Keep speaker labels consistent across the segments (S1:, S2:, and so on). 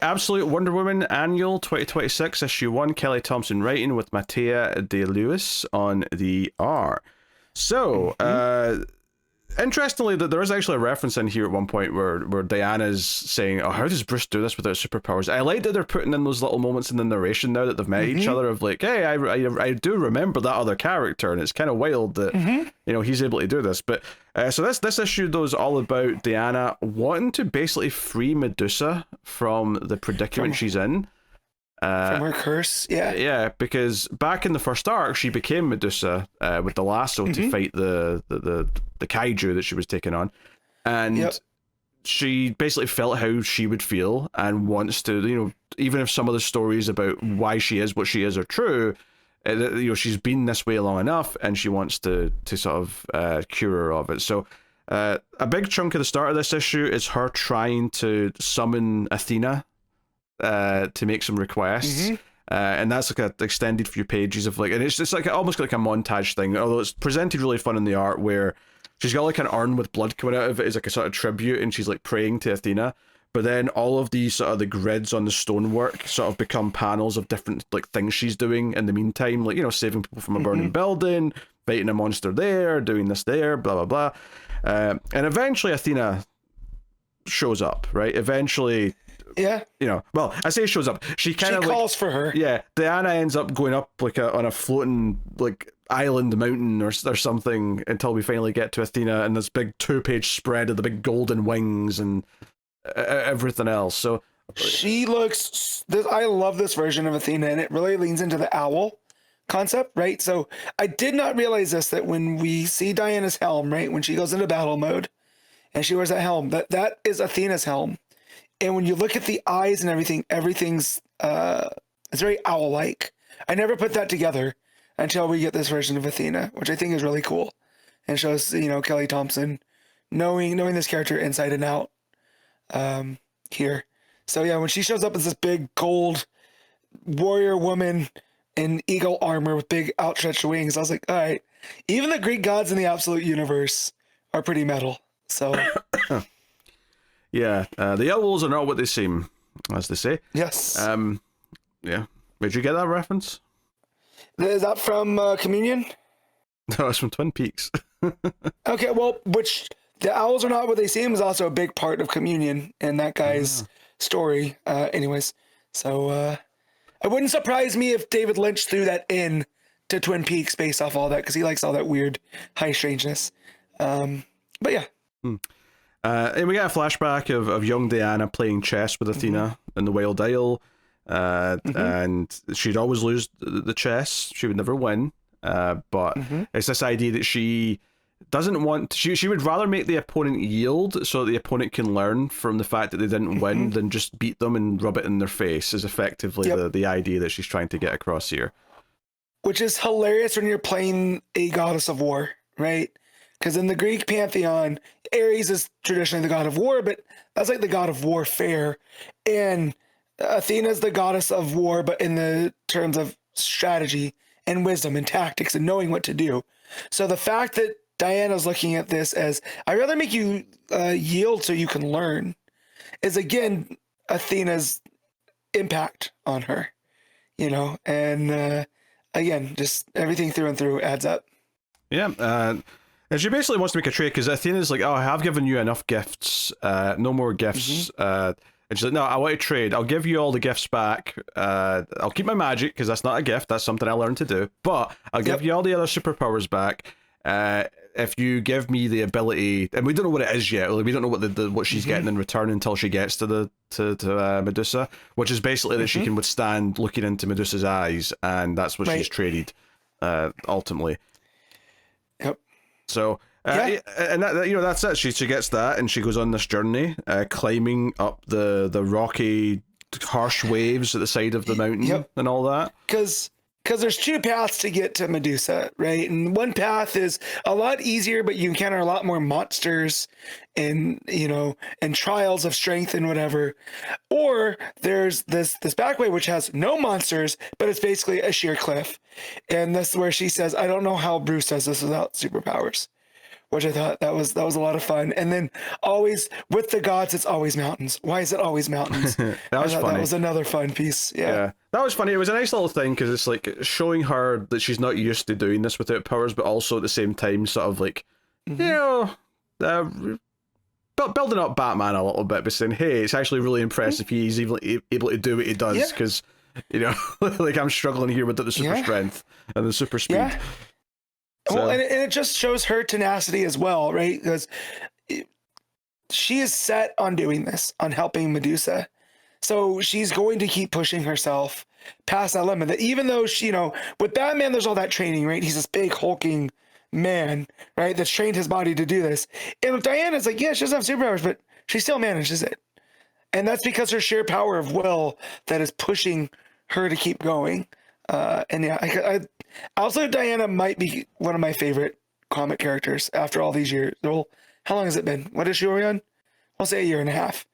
S1: Absolute Wonder Woman Annual 2026, issue 1, Kelly Thompson writing with Mattia De Iulis on the art. So, interestingly, that there is actually a reference in here at one point where Diana's saying, "Oh, how does Bruce do this without superpowers?" I like that they're putting in those little moments in the narration now that they've met each other of like, "Hey, I do remember that other character," and it's kind of wild that he's able to do this. But so this issue though is all about Diana wanting to basically free Medusa from the predicament she's in.
S2: From her curse,
S1: yeah, because back in the first arc, she became Medusa with the lasso to fight the kaiju that she was taking on, and she basically felt how she would feel and wants to, even if some of the stories about why she is what she is are true, she's been this way long enough, and she wants to sort of cure her of it. So a big chunk of the start of this issue is her trying to summon Athena to make some requests, and that's like an extended few pages of and it's just like almost like a montage thing, although it's presented really fun in the art where she's got like an urn with blood coming out of it as like a sort of tribute, and she's like praying to Athena, but then all of these sort of the grids on the stonework sort of become panels of different like things she's doing in the meantime, like saving people from a burning building, fighting a monster there, doing this there, blah blah blah, and eventually Athena shows up, right? Eventually, well, I say shows up. She kind of
S2: calls for her.
S1: Yeah, Diana ends up going up on a floating island mountain or something until we finally get to Athena and this big 2-page spread of the big golden wings and everything else. So
S2: she looks. I love this version of Athena, and it really leans into the owl concept, right? So I did not realize that when we see Diana's helm, right, when she goes into battle mode, and she wears that helm, that is Athena's helm. And when you look at the eyes and everything's it's very owl-like. I never put that together until we get this version of Athena, which I think is really cool, and shows Kelly Thompson knowing this character inside and out here. So yeah, when she shows up as this big gold warrior woman in eagle armor with big outstretched wings, I was like, all right, even the Greek gods in the Absolute Universe are pretty metal. So.
S1: Yeah, the owls are not what they seem, as they say.
S2: Yes.
S1: Yeah. Where'd you get that reference?
S2: Is that from Communion?
S1: No, it's from Twin Peaks.
S2: Okay, well, which the owls are not what they seem is also a big part of Communion in that guy's story. Anyways, so it wouldn't surprise me if David Lynch threw that in to Twin Peaks based off all that, because he likes all that weird high strangeness. But yeah.
S1: And we get a flashback of young Diana playing chess with Athena in the Wild Isle, and she'd always lose the chess. She would never win, but it's this idea that she doesn't want... She would rather make the opponent yield so that the opponent can learn from the fact that they didn't win than just beat them and rub it in their face, is effectively the idea that she's trying to get across here.
S2: Which is hilarious when you're playing a goddess of war, right? Because in the Greek pantheon, Ares is traditionally the god of war, but that's like the god of warfare. And Athena is the goddess of war, but in the terms of strategy and wisdom and tactics and knowing what to do. So the fact that Diana's looking at this as, I'd rather make you yield so you can learn, is again Athena's impact on her, and again, just everything through and through adds up.
S1: Yeah, and she basically wants to make a trade because Athena's like, "Oh, I have given you enough gifts. No more gifts." And she's like, "No, I want to trade. I'll give you all the gifts back. I'll keep my magic because that's not a gift. That's something I learned to do. But I'll give you all the other superpowers back if you give me the ability." And we don't know what it is yet. We don't know what she's getting in return until she gets to Medusa, which is basically that she can withstand looking into Medusa's eyes, and that's what she's traded ultimately.
S2: Yep.
S1: So, and that's it. She gets that, and she goes on this journey, climbing up the rocky, harsh waves at the side of the mountain and all that.
S2: Because there's two paths to get to Medusa, right? And one path is a lot easier, but you encounter a lot more monsters and trials of strength and whatever. Or there's this back way, which has no monsters, but it's basically a sheer cliff. And that's where she says, I don't know how Bruce does this without superpowers. which I thought that was a lot of fun. And then always with the gods, it's always mountains. Why is it always mountains?
S1: That was funny.
S2: That was another fun piece. Yeah.
S1: That was funny. It was a nice little thing because it's like showing her that she's not used to doing this without powers, but also at the same time, sort of like, you know, building up Batman a little bit, but saying, hey, it's actually really impressive he's able to do what he does, because, you know, like I'm struggling here without the super strength and the super speed.
S2: Yeah. So. Well, and it just shows her tenacity as well, right? Because she is set on doing this, on helping Medusa. So she's going to keep pushing herself past that limit. That even though she, you know, with Batman, there's all that training, right? He's this big hulking man, right? That's trained his body to do this. And with Diana, it's like, yeah, she doesn't have superpowers, but she still manages it. And that's because her sheer power of will that is pushing her to keep going. And yeah, I also, Diana might be one of my favorite comic characters after all these years. Well, how long has it been? What issue are we on? I'll say a year and a half.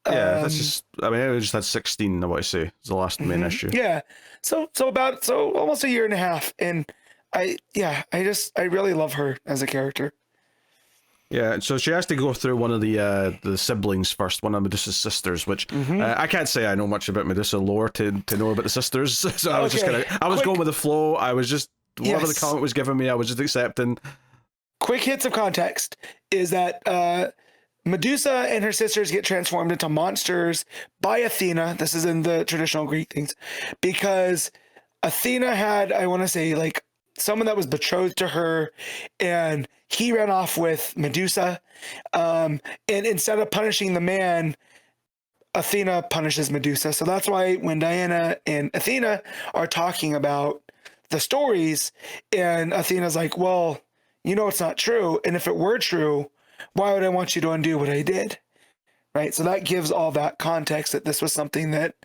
S1: Yeah, that's just, I mean, I just had 16, I want to say. It's the last main issue.
S2: Yeah. So almost a year and a half. And I really love her as a character.
S1: Yeah, so she has to go through one of the siblings first, one of Medusa's sisters, which I can't say I know much about Medusa lore to know about the sisters. So I was just going with the flow. I was just, whatever the comic was giving me, I was just accepting.
S2: Quick hits of context is that Medusa and her sisters get transformed into monsters by Athena. This is in the traditional Greek things, because Athena had, I want to say, like, someone that was betrothed to her, and he ran off with Medusa. And instead of punishing the man, Athena punishes Medusa. So that's why when Diana and Athena are talking about the stories, and Athena's like, well, you know, it's not true. And if it were true, why would I want you to undo what I did? Right. So that gives all that context that this was something that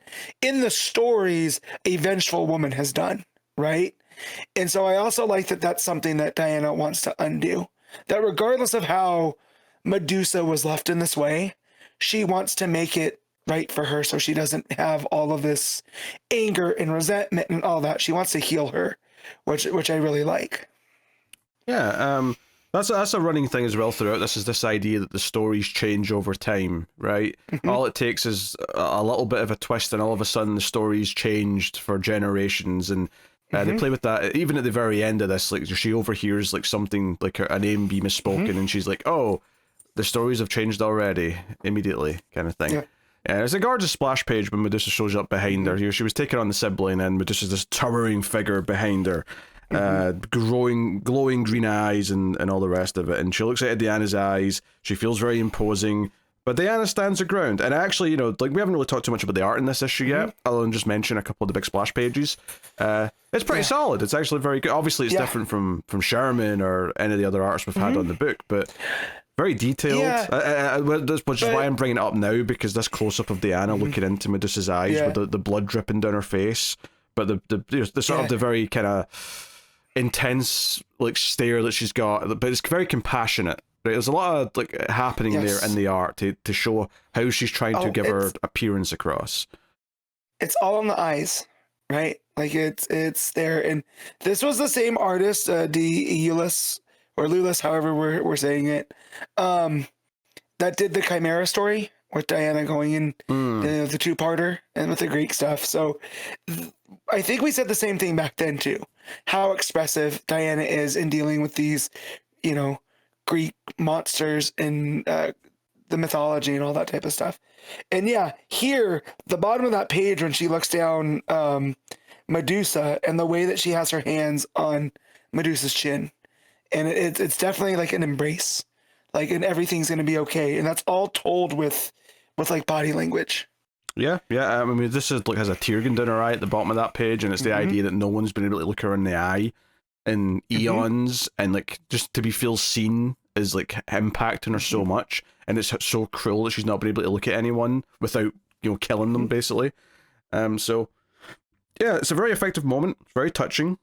S2: in the stories, a vengeful woman has done. Right. And so I also like that that's something that Diana wants to undo, that regardless of how Medusa was left in this way, she wants to make it right for her. So she doesn't have all of this anger and resentment and all that. She wants to heal her, which I really like.
S1: Yeah. That's a running thing as well throughout this, is this idea that the stories change over time, right? All it takes is a little bit of a twist, and all of a sudden the story's changed for generations, and they play with that even at the very end of this. Like, she overhears like something, like a name be misspoken, and she's like, oh, the stories have changed already, immediately, kind of thing. Yeah. It's a gorgeous splash page when Medusa shows up behind her. Here she was taking on the sibling, and Medusa's this towering figure behind her, glowing green eyes and all the rest of it. And she looks at Diana's eyes. She feels very imposing, but Diana stands her ground. And actually, you know, like, we haven't really talked too much about the art in this issue yet, other than just mention a couple of the big splash pages. It's pretty solid. It's actually very good. Obviously, it's different from Sherman or any of the other artists we've had on the book, but very detailed. Which is why I'm bringing it up now, because this close-up of Diana looking into Medusa's eyes with the blood dripping down her face, but the sort of the very kind of intense like stare that she's got, but it's very compassionate. Right? There's a lot of like happening there in the art to show how she's trying to give her appearance across. It's
S2: all in the eyes, right? Like it's there, and this was the same artist, De Iulis or Lulis, however we're saying it, that did the Chimera story with Diana going in the two-parter and with the Greek stuff. So I think we said the same thing back then too, how expressive Diana is in dealing with these, you know, Greek monsters and the mythology and all that type of stuff. And yeah, here, the bottom of that page, when she looks down Medusa, and the way that she has her hands on Medusa's chin, and it's definitely like an embrace, like, and everything's going to be okay. And that's all told with like body language.
S1: Yeah. I mean, this is like has a tear going down her eye at the bottom of that page, and it's the idea that no one's been able to look her in the eye in eons, and like just to be feel seen is like impacting her so much, and it's so cruel that she's not been able to look at anyone without, you know, killing them basically. So yeah, it's a very effective moment. It's very touching.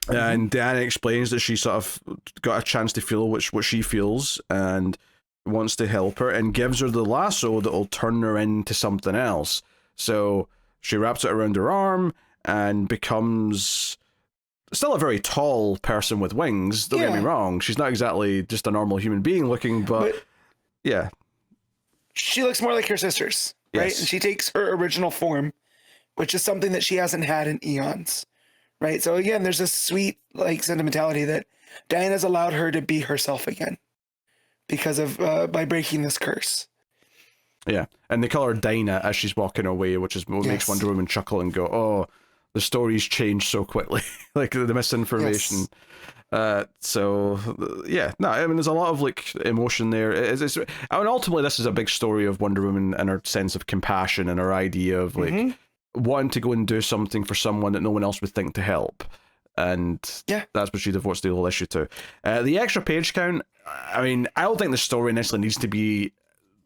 S1: And Diana explains that she sort of got a chance to feel what she feels and wants to help her, and gives her the lasso that will turn her into something else. So she wraps it around her arm and becomes still a very tall person with wings. Don't get me wrong. She's not exactly just a normal human being looking, but yeah.
S2: She looks more like her sisters, right?
S1: Yes.
S2: And she takes her original form, which is something that she hasn't had in eons, right? So again, there's this sweet like sentimentality that Diana's allowed her to be herself again because of by breaking this curse.
S1: Yeah, and they call her Dinah as she's walking away, which is what makes Wonder Woman chuckle and go, "Oh, the story's changed so quickly," like the misinformation. So yeah, no, I mean, there's a lot of like emotion there. I mean, ultimately, this is a big story of Wonder Woman and her sense of compassion and her idea of like wanting to go and do something for someone that no one else would think to help. And that's what she devotes the whole issue to. The extra page count, I mean, I don't think the story necessarily needs to be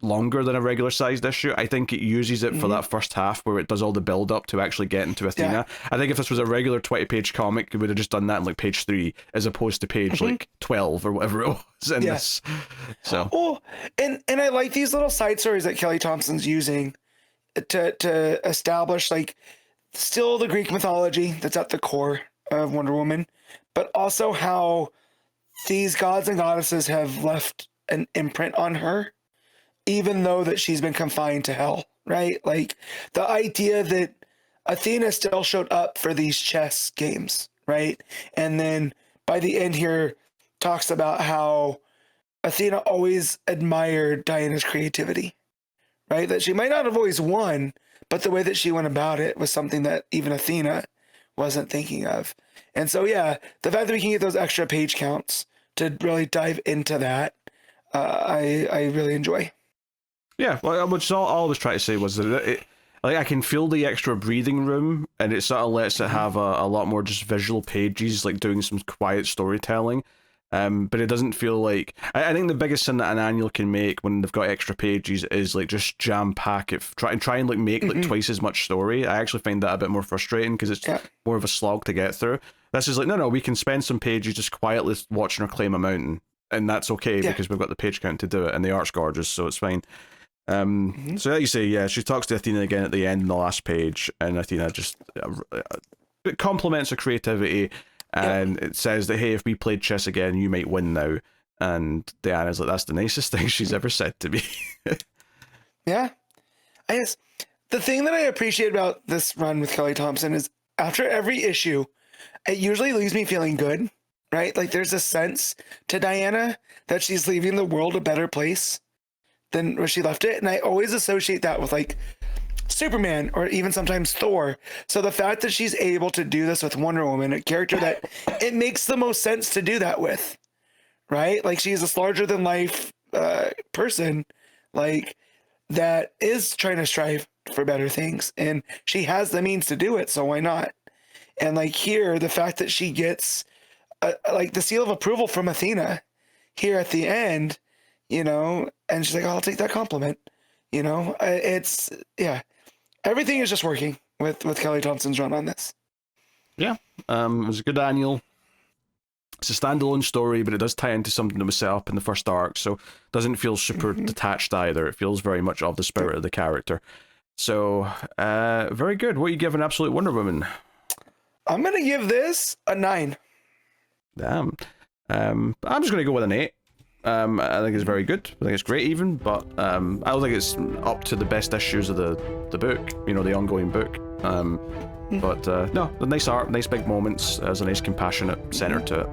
S1: longer than a regular sized issue. I think it uses it for that first half where it does all the build up to actually getting to Athena. I think if this was a regular 20-page comic, it would have just done that in like page 3 as opposed to page like 12 or whatever it was in this. So
S2: and I like these little side stories that Kelly Thompson's using to establish like still the Greek mythology that's at the core of Wonder Woman, but also how these gods and goddesses have left an imprint on her, even though that she's been confined to hell, right? Like the idea that Athena still showed up for these chess games, right? And then by the end here talks about how Athena always admired Diana's creativity, right? That she might not have always won, but the way that she went about it was something that even Athena wasn't thinking of. And so, yeah, the fact that we can get those extra page counts to really dive into that, I really enjoy.
S1: Yeah, well, which all I always try to say was that like I can feel the extra breathing room, and it sort of lets it have a lot more just visual pages, like doing some quiet storytelling. But it doesn't feel like I think the biggest sin that an annual can make when they've got extra pages is like just jam pack it, try and like make like twice as much story. I actually find that a bit more frustrating because it's more of a slog to get through. This is like no, we can spend some pages just quietly watching her climb a mountain, and that's okay because we've got the page count to do it, and the art's gorgeous, so it's fine. So like you say, she talks to Athena again at the end in the last page, and Athena just compliments her creativity. And it says that, hey, if we played chess again, you might win now. And Diana's like, that's the nicest thing she's ever said to me.
S2: I guess the thing that I appreciate about this run with Kelly Thompson is after every issue, it usually leaves me feeling good, right? Like there's a sense to Diana that she's leaving the world a better place than where she left it. And I always associate that with like Superman or even sometimes Thor. So the fact that she's able to do this with Wonder Woman, a character that it makes the most sense to do that with, right? Like she's this larger than life person, like that is trying to strive for better things, and she has the means to do it. So why not? And like here, the fact that she gets like the seal of approval from Athena here at the end, you know, and she's like, oh, I'll take that compliment. You know, it's everything is just working with Kelly Thompson's run on this. Yeah,
S1: it was a good annual. It's a standalone story, but it does tie into something that was set up in the first arc, so it doesn't feel super detached either. It feels very much of the spirit of the character. So, very good. What are you giving Absolute Wonder Woman?
S2: I'm gonna give this a 9.
S1: Damn. I'm just gonna go with an 8. I think it's very good. I think it's great even, but I don't think it's up to the best issues of the book, you know, the ongoing book. But no, the nice art, nice big moments. There's a nice compassionate center to it.